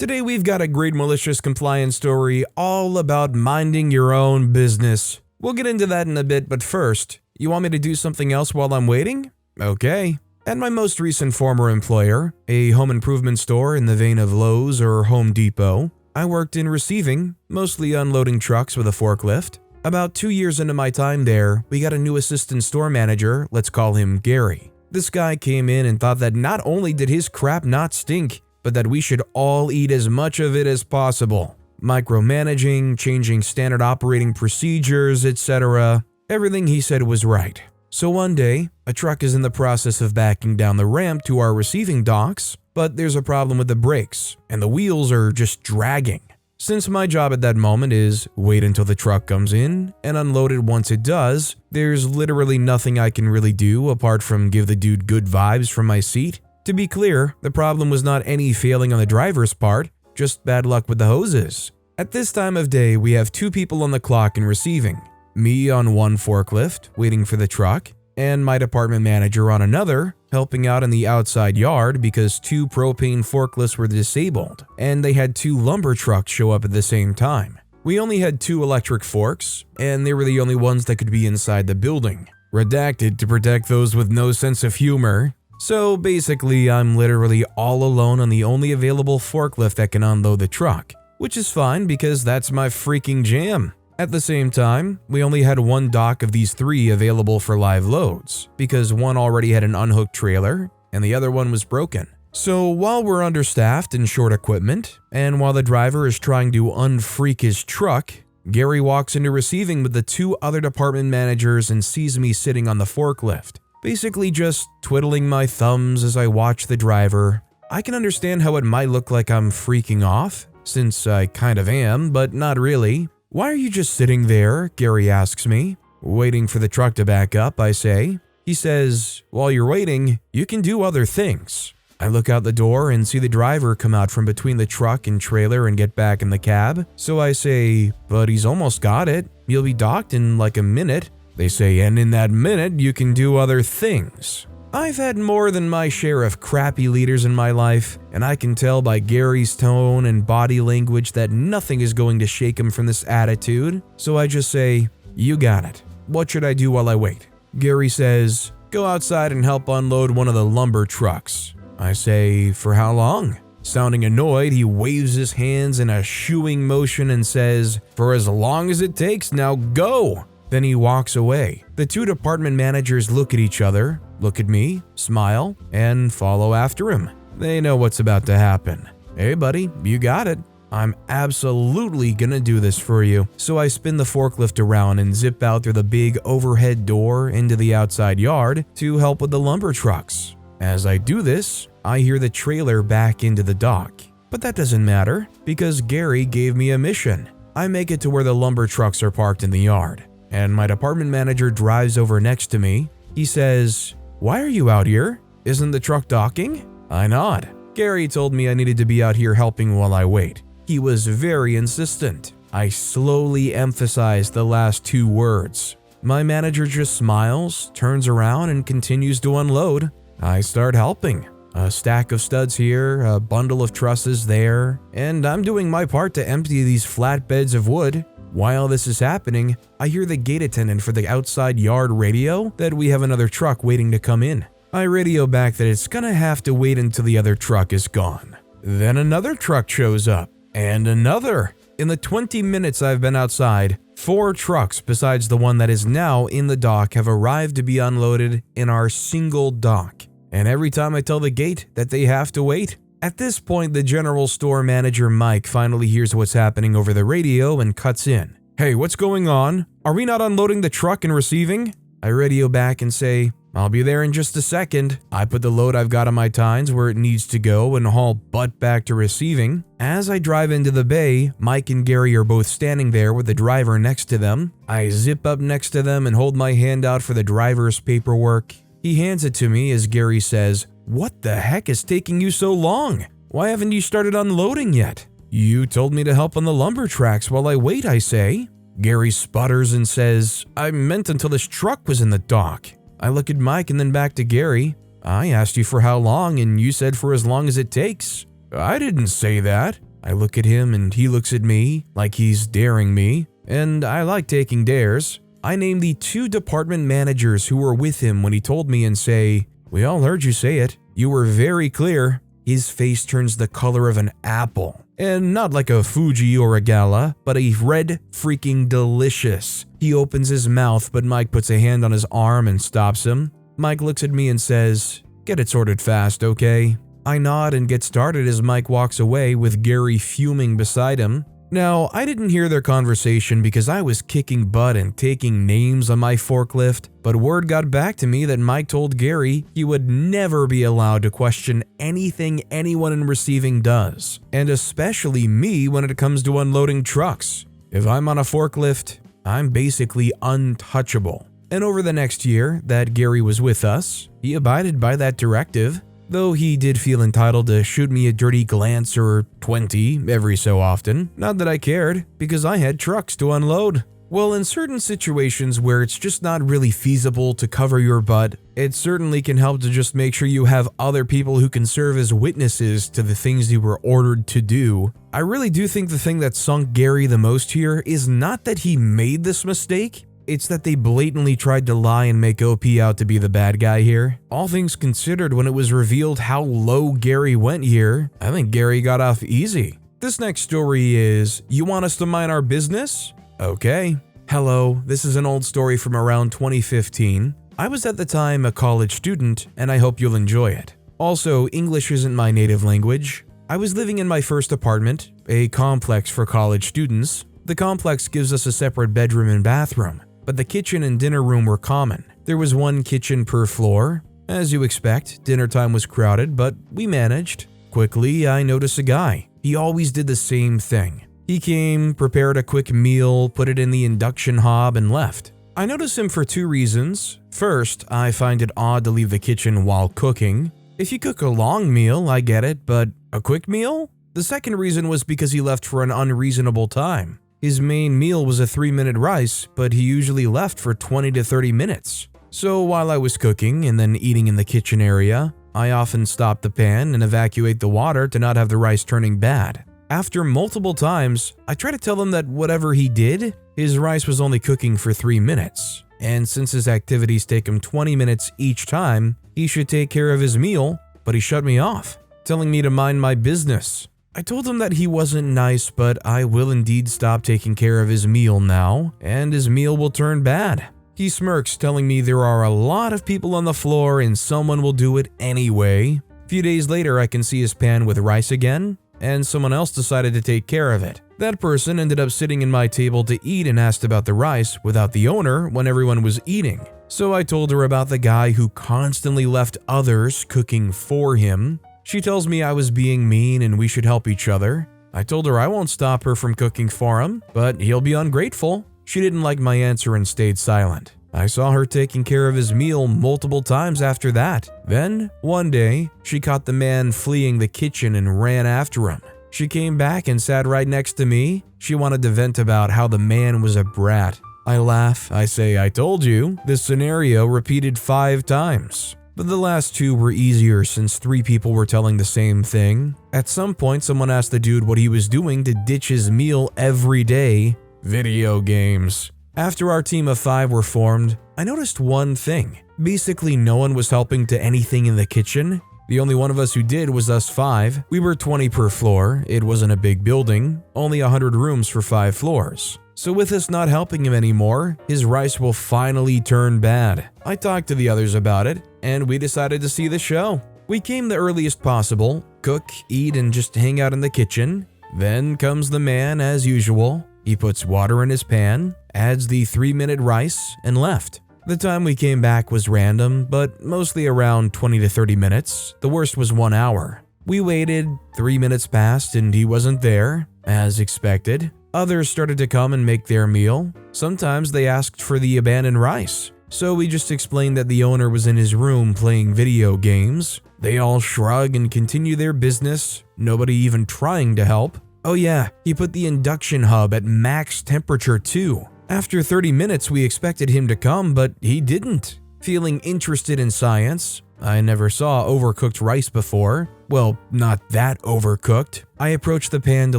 Today we've got a great malicious compliance story all about minding your own business. We'll get into that in a bit, but first, you want me to do something else while I'm waiting? Okay. At my most recent former employer, a home improvement store in the vein of Lowe's or Home Depot, I worked in receiving, mostly unloading trucks with a forklift. About 2 years into my time there, we got a new assistant store manager, let's call him Gary. This guy came in and thought that not only did his crap not stink, but that we should all eat as much of it as possible. Micromanaging, changing standard operating procedures, etc. Everything he said was right. So one day, a truck is in the process of backing down the ramp to our receiving docks, but there's a problem with the brakes, and the wheels are just dragging. Since my job at that moment is wait until the truck comes in and unload it once it does, there's literally nothing I can really do apart from give the dude good vibes from my seat. To be clear, the problem was not any failing on the driver's part, just bad luck with the hoses. At this time of day, we have 2 people on the clock in receiving. Me on one forklift, waiting for the truck, and my department manager on another, helping out in the outside yard because 2 propane forklifts were disabled, and they had 2 lumber trucks show up at the same time. We only had 2 electric forks, and they were the only ones that could be inside the building. Redacted to protect those with no sense of humor. So basically, I'm literally all alone on the only available forklift that can unload the truck, which is fine because that's my freaking jam. At the same time, we only had 1 dock of these 3 available for live loads, because one already had an unhooked trailer and the other one was broken. So while we're understaffed and short equipment, and while the driver is trying to unfreak his truck, Gary walks into receiving with the 2 other department managers and sees me sitting on the forklift. Basically just twiddling my thumbs as I watch the driver. I can understand how it might look like I'm freaking off, since I kind of am, but not really. "Why are you just sitting there?" Gary asks me. "Waiting for the truck to back up," I say. He says, "While you're waiting, you can do other things." I look out the door and see the driver come out from between the truck and trailer and get back in the cab. So I say, "But he's almost got it. He'll be docked in like a minute." They say, "And in that minute, you can do other things." I've had more than my share of crappy leaders in my life, and I can tell by Gary's tone and body language that nothing is going to shake him from this attitude. So I just say, "You got it. What should I do while I wait?" Gary says, "Go outside and help unload one of the lumber trucks." I say, "For how long?" Sounding annoyed, he waves his hands in a shooing motion and says, "For as long as it takes, now go." Then he walks away. The 2 department managers look at each other, look at me, smile, and follow after him. They know what's about to happen. "Hey buddy, you got it. I'm absolutely gonna do this for you." So I spin the forklift around and zip out through the big overhead door into the outside yard to help with the lumber trucks. As I do this, I hear the trailer back into the dock. But that doesn't matter, because Gary gave me a mission. I make it to where the lumber trucks are parked in the yard, and my department manager drives over next to me. He says, "Why are you out here? Isn't the truck docking?" I nod. Gary told me I needed to be out here helping while I wait. He was very insistent. I slowly emphasized the last 2 words. My manager just smiles, turns around, and continues to unload. I start helping. A stack of studs here, a bundle of trusses there, and I'm doing my part to empty these flatbeds of wood. While this is happening, I hear the gate attendant for the outside yard radio that we have another truck waiting to come in. I radio back that it's gonna have to wait until the other truck is gone. Then another truck shows up, and another. In the 20 minutes I've been outside, 4 trucks besides the one that is now in the dock have arrived to be unloaded in our single dock. And every time I tell the gate that they have to wait. At this point, the general store manager Mike finally hears what's happening over the radio and cuts in. "Hey, what's going on? Are we not unloading the truck and receiving?" I radio back and say, "I'll be there in just a second." I put the load I've got on my tines where it needs to go and haul butt back to receiving. As I drive into the bay, Mike and Gary are both standing there with the driver next to them. I zip up next to them and hold my hand out for the driver's paperwork. He hands it to me as Gary says, "What the heck is taking you so long? Why haven't you started unloading yet?" "You told me to help on the lumber tracks while I wait," I say. Gary sputters and says, "I meant until this truck was in the dock." I look at Mike and then back to Gary. "I asked you for how long and you said for as long as it takes." "I didn't say that." I look at him and he looks at me like he's daring me, and I like taking dares. I name the 2 department managers who were with him when he told me and say, "We all heard you say it. You were very clear." His face turns the color of an apple. And not like a Fuji or a Gala, but a red freaking delicious. He opens his mouth, but Mike puts a hand on his arm and stops him. Mike looks at me and says, "Get it sorted fast, okay?" I nod and get started as Mike walks away with Gary fuming beside him. Now, I didn't hear their conversation because I was kicking butt and taking names on my forklift, but word got back to me that Mike told Gary he would never be allowed to question anything anyone in receiving does, and especially me when it comes to unloading trucks. If I'm on a forklift, I'm basically untouchable. And over the next year that Gary was with us, he abided by that directive, though he did feel entitled to shoot me a dirty glance or 20 every so often. Not that I cared, because I had trucks to unload. Well, in certain situations where it's just not really feasible to cover your butt, it certainly can help to just make sure you have other people who can serve as witnesses to the things you were ordered to do. I really do think the thing that sunk Gary the most here is not that he made this mistake, it's that they blatantly tried to lie and make OP out to be the bad guy here. All things considered, when it was revealed how low Gary went here, I think Gary got off easy. This next story is, you want us to mind our business? Okay. Hello, this is an old story from around 2015. I was at the time a college student, and I hope you'll enjoy it. Also, English isn't my native language. I was living in my first apartment, a complex for college students. The complex gives us a separate bedroom and bathroom, but the kitchen and dinner room were common. There was one kitchen per floor. As you expect, dinner time was crowded, but we managed. Quickly, I noticed a guy. He always did the same thing. He came, prepared a quick meal, put it in the induction hob, and left. I noticed him for 2 reasons. First, I find it odd to leave the kitchen while cooking. If you cook a long meal, I get it, but a quick meal? The second reason was because he left for an unreasonable time. His main meal was a 3-minute rice, but he usually left for 20 to 30 minutes. So while I was cooking and then eating in the kitchen area, I often stop the pan and evacuate the water to not have the rice turning bad. After multiple times, I try to tell him that whatever he did, his rice was only cooking for 3 minutes. And since his activities take him 20 minutes each time, he should take care of his meal, but he shut me off, telling me to mind my business. I told him that he wasn't nice, but I will indeed stop taking care of his meal now, and his meal will turn bad. He smirks, telling me there are a lot of people on the floor and someone will do it anyway. A few days later, I can see his pan with rice again, and someone else decided to take care of it. That person ended up sitting in my table to eat and asked about the rice without the owner when everyone was eating. So I told her about the guy who constantly left others cooking for him. She tells me I was being mean and we should help each other. I told her I won't stop her from cooking for him, but he'll be ungrateful. She didn't like my answer and stayed silent. I saw her taking care of his meal multiple times after that. Then, one day, she caught the man fleeing the kitchen and ran after him. She came back and sat right next to me. She wanted to vent about how the man was a brat. I laugh, I say, I told you. This scenario repeated 5 times. But the last 2 were easier since 3 people were telling the same thing. At some point, someone asked the dude what he was doing to ditch his meal every day. Video games. After our team of 5 were formed, I noticed one thing. Basically, no one was helping to anything in the kitchen. The only one of us who did was us 5. We were 20 per floor. It wasn't a big building, only 100 rooms for 5 floors. So with us not helping him anymore, his rice will finally turn bad. I talked to the others about it, and we decided to see the show. We came the earliest possible, cook, eat, and just hang out in the kitchen. Then comes the man as usual. He puts water in his pan, adds the 3-minute rice, and left. The time we came back was random, but mostly around 20 to 30 minutes. The worst was 1 hour. We waited, 3 minutes passed, and he wasn't there, as expected. Others started to come and make their meal. Sometimes they asked for the abandoned rice. So we just explained that the owner was in his room playing video games. They all shrug and continue their business, nobody even trying to help. Oh yeah, he put the induction hub at max temperature too. After 30 minutes, we expected him to come, but he didn't. Feeling interested in science, I never saw overcooked rice before. Well, not that overcooked. I approach the pan to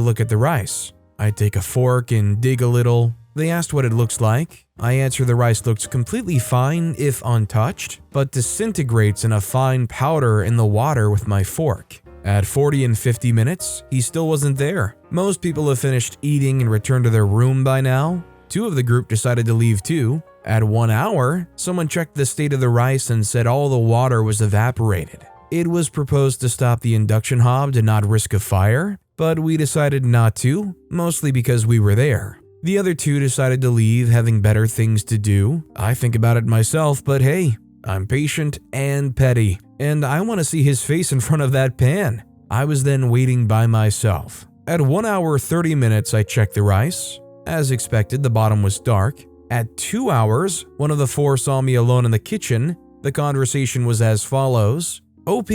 look at the rice. I take a fork and dig a little. They asked what it looks like. I answer the rice looks completely fine if untouched, but disintegrates in a fine powder in the water with my fork. At 40 and 50 minutes, he still wasn't there. Most people have finished eating and returned to their room by now. 2 of the group decided to leave too. At 1 hour, someone checked the state of the rice and said all the water was evaporated. It was proposed to stop the induction hob to not risk a fire, but we decided not to, mostly because we were there. The other 2 decided to leave, having better things to do. I think about it myself, but hey, I'm patient and petty, and I want to see his face in front of that pan. I was then waiting by myself. At 1 hour 30 minutes, I checked the rice. As expected, the bottom was dark. At 2 hours, one of the 4 saw me alone in the kitchen. The conversation was as follows. OP,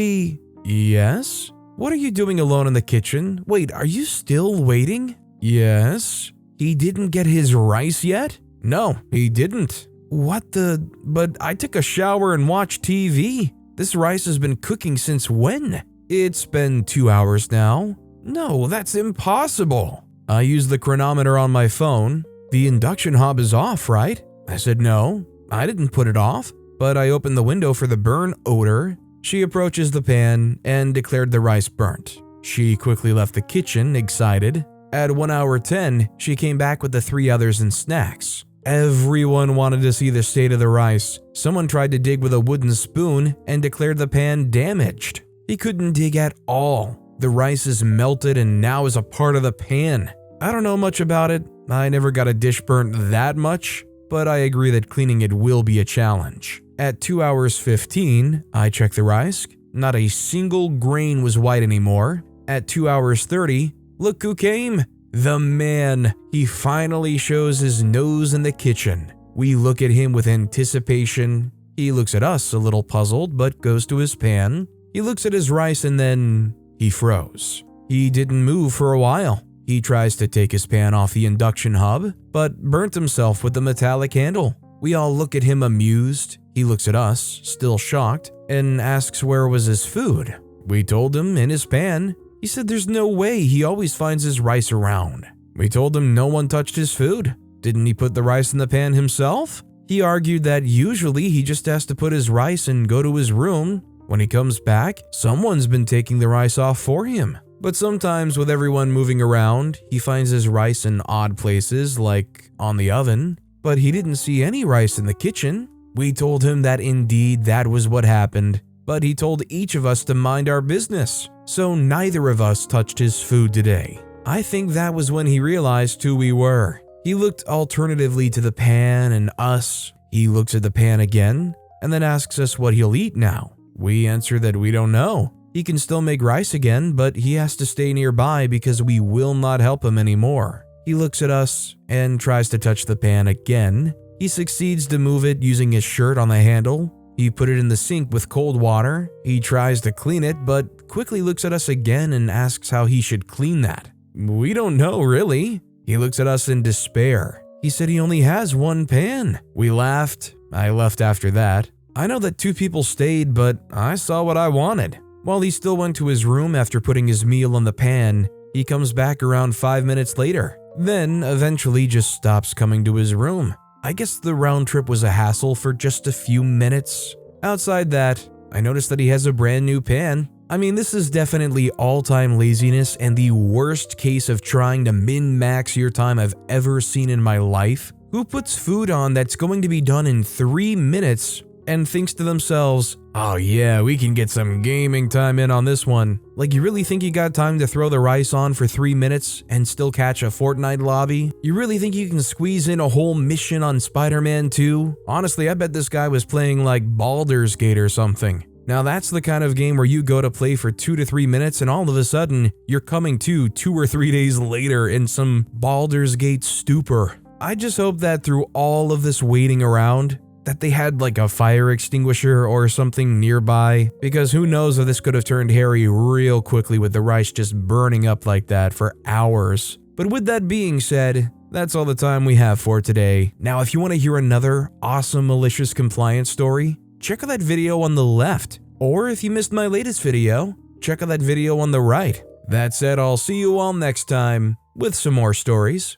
yes? What are you doing alone in the kitchen? Wait, are you still waiting? Yes. He didn't get his rice yet? No, he didn't. What the? But I took a shower and watched TV. This rice has been cooking since when? It's been 2 hours now. No, that's impossible. I used the chronometer on my phone. The induction hob is off, right? I said no, I didn't put it off, but I opened the window for the burn odor. She approaches the pan and declared the rice burnt. She quickly left the kitchen, excited. At 1 hour 10, she came back with the 3 others and snacks. Everyone wanted to see the state of the rice. Someone tried to dig with a wooden spoon and declared the pan damaged. He couldn't dig at all. The rice is melted and now is a part of the pan. I don't know much about it. I never got a dish burnt that much, but I agree that cleaning it will be a challenge. At 2 hours 15, I checked the rice. Not a single grain was white anymore. At 2 hours 30, look who came. The man. He finally shows his nose in the kitchen. We look at him with anticipation. He looks at us a little puzzled, but goes to his pan. He looks at his rice and then he froze. He didn't move for a while. He tries to take his pan off the induction hob, but burnt himself with the metallic handle. We all look at him amused. He looks at us, still shocked, and asks where was his food. We told him in his pan. He said there's no way, he always finds his rice around. We told him no one touched his food. Didn't he put the rice in the pan himself? He argued that usually he just has to put his rice and go to his room. When he comes back, someone's been taking the rice off for him. But sometimes with everyone moving around, he finds his rice in odd places, like on the oven. But he didn't see any rice in the kitchen. We told him that indeed that was what happened, but he told each of us to mind our business, so neither of us touched his food today. I think that was when he realized who we were. He looked alternatively to the pan and us. He looks at the pan again, and then asks us what he'll eat now. We answer that we don't know. He can still make rice again, but he has to stay nearby because we will not help him anymore. He looks at us and tries to touch the pan again. He succeeds to move it using his shirt on the handle. He put it in the sink with cold water. He tries to clean it, but quickly looks at us again and asks how he should clean that. We don't know, really. He looks at us in despair. He said he only has one pan. We laughed. I left after that. I know that 2 people stayed, but I saw what I wanted. While he still went to his room after putting his meal on the pan, he comes back around 5 minutes later. Then, eventually just stops coming to his room. I guess the round trip was a hassle for just a few minutes. Outside that, I noticed that he has a brand new pan. I mean, this is definitely all-time laziness and the worst case of trying to min-max your time I've ever seen in my life. Who puts food on that's going to be done in 3 minutes and thinks to themselves, oh yeah, we can get some gaming time in on this one. Like, you really think you got time to throw the rice on for 3 minutes and still catch a Fortnite lobby? You really think you can squeeze in a whole mission on Spider-Man 2? Honestly, I bet this guy was playing like Baldur's Gate or something. Now that's the kind of game where you go to play for 2 to 3 minutes and all of a sudden, you're coming to 2 or 3 days later in some Baldur's Gate stupor. I just hope that through all of this waiting around, that they had like a fire extinguisher or something nearby, because who knows if this could have turned hairy real quickly with the rice just burning up like that for hours. But with that being said, that's all the time we have for today. Now, if you want to hear another awesome malicious compliance story, check out that video on the left. Or if you missed my latest video, check out that video on the right. That said, I'll see you all next time with some more stories.